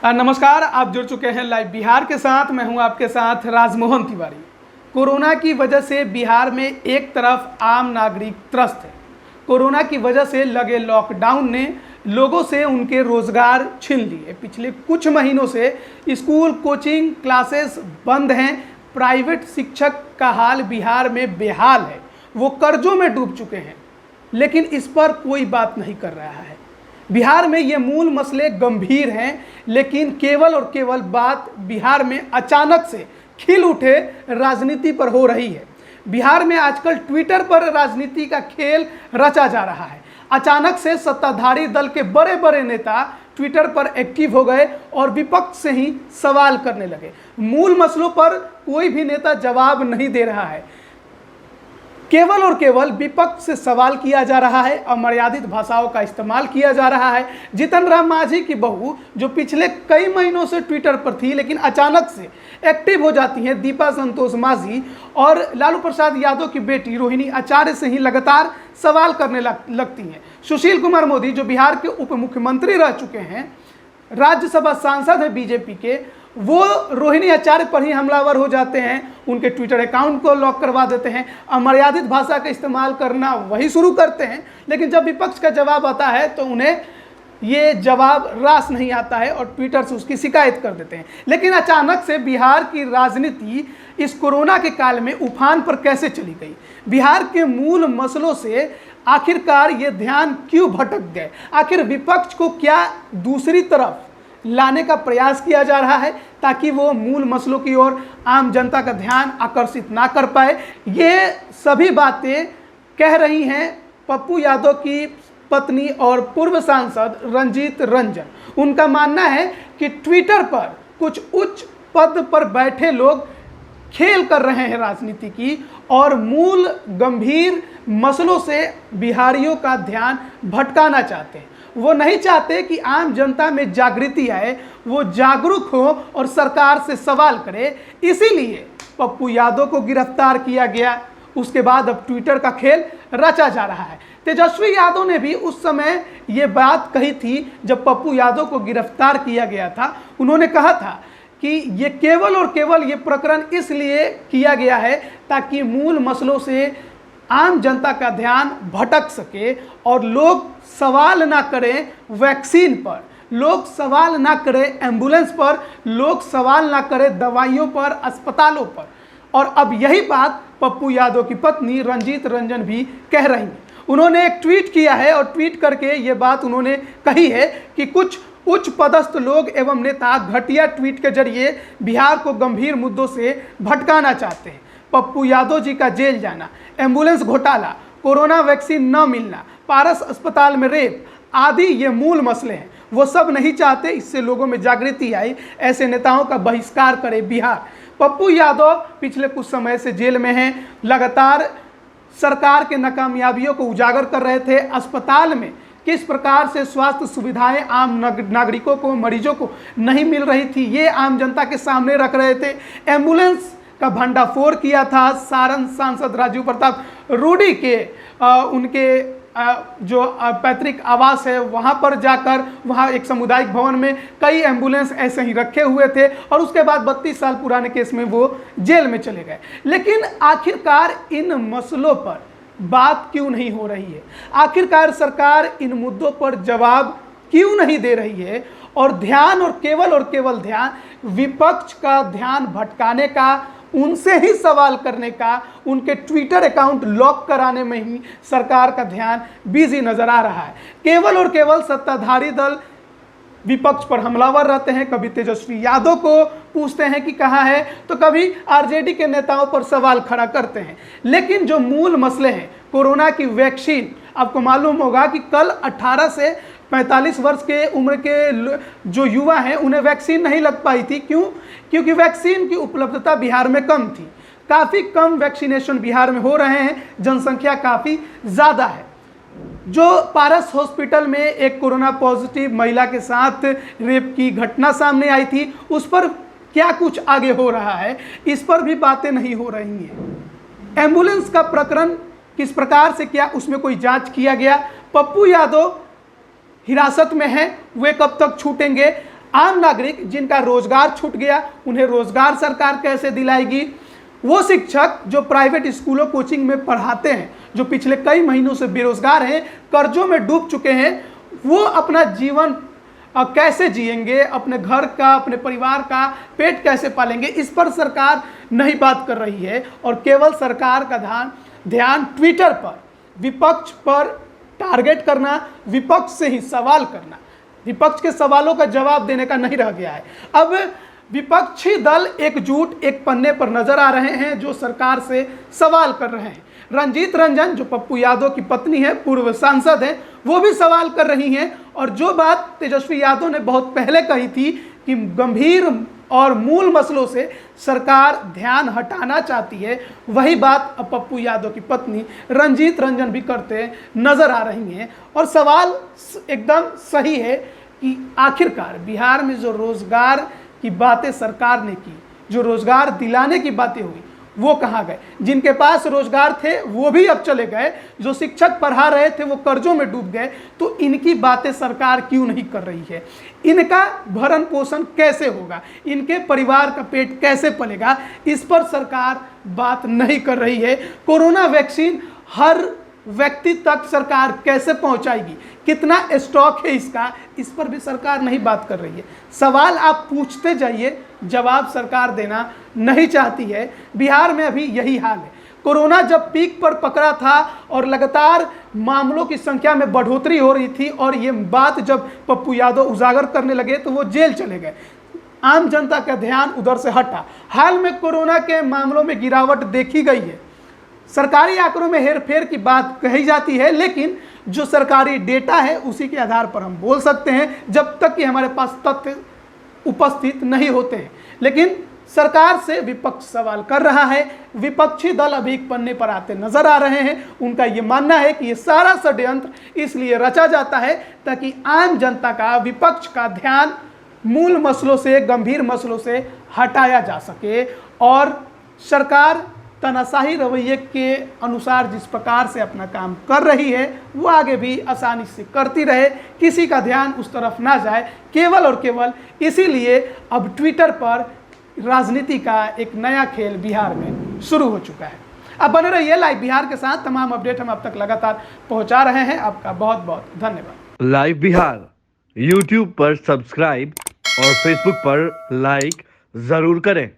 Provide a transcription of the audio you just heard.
नमस्कार, आप जुड़ चुके हैं लाइव बिहार के साथ। मैं हूं आपके साथ राजमोहन तिवारी। कोरोना की वजह से बिहार में एक तरफ आम नागरिक त्रस्त है। कोरोना की वजह से लगे लॉकडाउन ने लोगों से उनके रोजगार छीन लिए। पिछले कुछ महीनों से स्कूल, कोचिंग क्लासेस बंद हैं। प्राइवेट शिक्षक का हाल बिहार में बेहाल है। वो कर्जों में डूब चुके हैं, लेकिन इस पर कोई बात नहीं कर रहा है। बिहार में ये मूल मसले गंभीर हैं, लेकिन केवल और केवल बात बिहार में अचानक से खिल उठे राजनीति पर हो रही है। बिहार में आजकल ट्विटर पर राजनीति का खेल रचा जा रहा है। अचानक से सत्ताधारी दल के बड़े बड़े नेता ट्विटर पर एक्टिव हो गए और विपक्ष से ही सवाल करने लगे। मूल मसलों पर कोई भी नेता जवाब नहीं दे रहा है। केवल और केवल विपक्ष से सवाल किया जा रहा है। अमर्यादित भाषाओं का इस्तेमाल किया जा रहा है। जीतन राम मांझी की बहू, जो पिछले कई महीनों से ट्विटर पर थी लेकिन अचानक से एक्टिव हो जाती हैं, दीपा संतोष मांझी, और लालू प्रसाद यादव की बेटी रोहिणी आचार्य से ही लगातार सवाल करने लगती हैं। सुशील कुमार मोदी, जो बिहार के उप मुख्यमंत्री रह चुके हैं, राज्यसभा सांसद है बीजेपी के, वो रोहिणी आचार्य पर ही हमलावर हो जाते हैं। उनके ट्विटर अकाउंट को लॉक करवा देते हैं। अमर्यादित भाषा का इस्तेमाल करना वही शुरू करते हैं, लेकिन जब विपक्ष का जवाब आता है तो उन्हें ये जवाब रास नहीं आता है और ट्विटर से उसकी शिकायत कर देते हैं। लेकिन अचानक से बिहार की राजनीति इस कोरोना के काल में उफान पर कैसे चली गई? बिहार के मूल मसलों से आखिरकार ये ध्यान क्यों भटक गए? आखिर विपक्ष को क्या दूसरी तरफ लाने का प्रयास किया जा रहा है ताकि वो मूल मसलों की ओर आम जनता का ध्यान आकर्षित ना कर पाए? ये सभी बातें कह रही हैं पप्पू यादव की पत्नी और पूर्व सांसद रंजीत रंजन। उनका मानना है कि ट्विटर पर कुछ उच्च पद पर बैठे लोग खेल कर रहे हैं राजनीति की और मूल गंभीर मसलों से बिहारियों का ध्यान भटकाना चाहते हैं। वो नहीं चाहते कि आम जनता में जागृति आए, वो जागरूक हो और सरकार से सवाल करे। इसीलिए पप्पू यादव को गिरफ्तार किया गया। उसके बाद अब ट्विटर का खेल रचा जा रहा है। तेजस्वी यादव ने भी उस समय ये बात कही थी जब पप्पू यादव को गिरफ्तार किया गया था। उन्होंने कहा था कि ये केवल और केवल ये प्रकरण इसलिए किया गया है ताकि मूल मसलों से आम जनता का ध्यान भटक सके और लोग सवाल ना करें वैक्सीन पर, लोग सवाल ना करें एम्बुलेंस पर, लोग सवाल ना करें दवाइयों पर, अस्पतालों पर। और अब यही बात पप्पू यादव की पत्नी रंजीत रंजन भी कह रही हैं। उन्होंने एक ट्वीट किया है और ट्वीट करके ये बात उन्होंने कही है कि कुछ उच्च पदस्थ लोग एवं नेता घटिया ट्वीट के जरिए बिहार को गंभीर मुद्दों से भटकाना चाहते हैं। पप्पू यादव जी का जेल जाना, एम्बुलेंस घोटाला, कोरोना वैक्सीन न मिलना, पारस अस्पताल में रेप आदि ये मूल मसले हैं। वो सब नहीं चाहते इससे लोगों में जागृति आई। ऐसे नेताओं का बहिष्कार करे बिहार। पप्पू यादव पिछले कुछ समय से जेल में हैं। लगातार सरकार के नाकामयाबियों को उजागर कर रहे थे। अस्पताल में किस प्रकार से स्वास्थ्य सुविधाएं आम नागरिकों को, मरीजों को नहीं मिल रही थी, ये आम जनता के सामने रख रहे थे। एम्बुलेंस का भंडाफोड़ किया था। सारण सांसद राजू प्रताप रूडी के उनके जो पैतृक आवास है वहाँ पर जाकर, वहाँ एक सामुदायिक भवन में कई एम्बुलेंस ऐसे ही रखे हुए थे और उसके बाद 32 साल पुराने केस में वो जेल में चले गए। लेकिन आखिरकार इन मसलों पर बात क्यों नहीं हो रही है? आखिरकार सरकार इन मुद्दों पर जवाब क्यों नहीं दे रही है? और ध्यान और केवल ध्यान विपक्ष का ध्यान भटकाने का, उनसे ही सवाल करने का, उनके ट्विटर अकाउंट लॉक कराने में ही सरकार का ध्यान बिजी नजर आ रहा है। केवल और केवल सत्ताधारी दल विपक्ष पर हमलावर रहते हैं। कभी तेजस्वी यादव को पूछते हैं कि कहाँ है, तो कभी आरजेडी के नेताओं पर सवाल खड़ा करते हैं। लेकिन जो मूल मसले हैं, कोरोना की वैक्सीन, आपको मालूम होगा कि कल 18 से 45 वर्ष के उम्र के जो युवा हैं उन्हें वैक्सीन नहीं लग पाई थी। क्यों? क्योंकि वैक्सीन की उपलब्धता बिहार में कम थी। काफ़ी कम वैक्सीनेशन बिहार में हो रहे हैं, जनसंख्या काफ़ी ज़्यादा है। जो पारस हॉस्पिटल में एक कोरोना पॉजिटिव महिला के साथ रेप की घटना सामने आई थी, उस पर क्या कुछ आगे हो रहा है, इस पर भी बातें नहीं हो रही हैं। एम्बुलेंस का प्रकरण किस प्रकार से, क्या उसमें कोई जांच किया गया? पप्पू यादव हिरासत में हैं, वे कब तक छूटेंगे? आम नागरिक जिनका रोजगार छूट गया, उन्हें रोजगार सरकार कैसे दिलाएगी? वो शिक्षक जो प्राइवेट स्कूलों कोचिंग में पढ़ाते हैं, जो पिछले कई महीनों से बेरोजगार हैं, कर्जों में डूब चुके हैं, वो अपना जीवन कैसे जिएंगे, अपने घर का, अपने परिवार का पेट कैसे पालेंगे, इस पर सरकार नहीं बात कर रही है। और केवल सरकार का ध्यान ट्विटर पर विपक्ष पर टारगेट करना, विपक्ष से ही सवाल करना, विपक्ष के सवालों का जवाब देने का नहीं रह गया है। अब विपक्षी दल एकजुट एक पन्ने पर नजर आ रहे हैं, जो सरकार से सवाल कर रहे हैं। रंजीत रंजन जो पप्पू यादव की पत्नी है, पूर्व सांसद हैं, वो भी सवाल कर रही हैं। और जो बात तेजस्वी यादव ने बहुत पहले कही थी कि गंभीर और मूल मसलों से सरकार ध्यान हटाना चाहती है, वही बात अब पप्पू यादव की पत्नी रंजीत रंजन भी करते नजर आ रही हैं। और सवाल एकदम सही है कि आखिरकार बिहार में जो रोजगार की बातें सरकार ने की, जो रोजगार दिलाने की बातें हुई, वो कहाँ गए? जिनके पास रोजगार थे वो भी अब चले गए, जो शिक्षक पढ़ा रहे थे वो कर्जों में डूब गए। तो इनकी बातें सरकार क्यों नहीं कर रही है? इनका भरण पोषण कैसे होगा? इनके परिवार का पेट कैसे पलेगा? इस पर सरकार बात नहीं कर रही है। कोरोना वैक्सीन हर व्यक्ति तक सरकार कैसे पहुंचाएगी? कितना स्टॉक है इसका? इस पर भी सरकार नहीं बात कर रही है। सवाल आप पूछते जाइए, जवाब सरकार देना नहीं चाहती है। बिहार में अभी यही हाल है। कोरोना जब पीक पर पकड़ा था और लगातार मामलों की संख्या में बढ़ोतरी हो रही थी, और ये बात जब पप्पू यादव उजागर करने लगे तो वो जेल चले गए। आम जनता का ध्यान उधर से हटा। हाल में कोरोना के मामलों में गिरावट देखी गई है। सरकारी आंकड़ों में हेरफेर की बात कही जाती है, लेकिन जो सरकारी डेटा है उसी के आधार पर हम बोल सकते हैं, जब तक कि हमारे पास तथ्य उपस्थित नहीं होते हैं। लेकिन सरकार से विपक्ष सवाल कर रहा है। विपक्षी दल अभी एक पन्ने पर आते नजर आ रहे हैं। उनका ये मानना है कि ये सारा षड्यंत्र इसलिए रचा जाता है ताकि आम जनता का, विपक्ष का ध्यान मूल मसलों से, गंभीर मसलों से हटाया जा सके। और सरकार तानाशाही रवैये के अनुसार जिस प्रकार से अपना काम कर रही है, वो आगे भी आसानी से करती रहे, किसी का ध्यान उस तरफ ना जाए। केवल और केवल इसीलिए अब ट्विटर पर राजनीति का एक नया खेल बिहार में शुरू हो चुका है। अब बने रहिए लाइव बिहार के साथ। तमाम अपडेट हम अब तक लगातार पहुंचा रहे हैं। आपका बहुत बहुत धन्यवाद। लाइव बिहार यूट्यूब पर सब्सक्राइब और फेसबुक पर लाइक जरूर करें।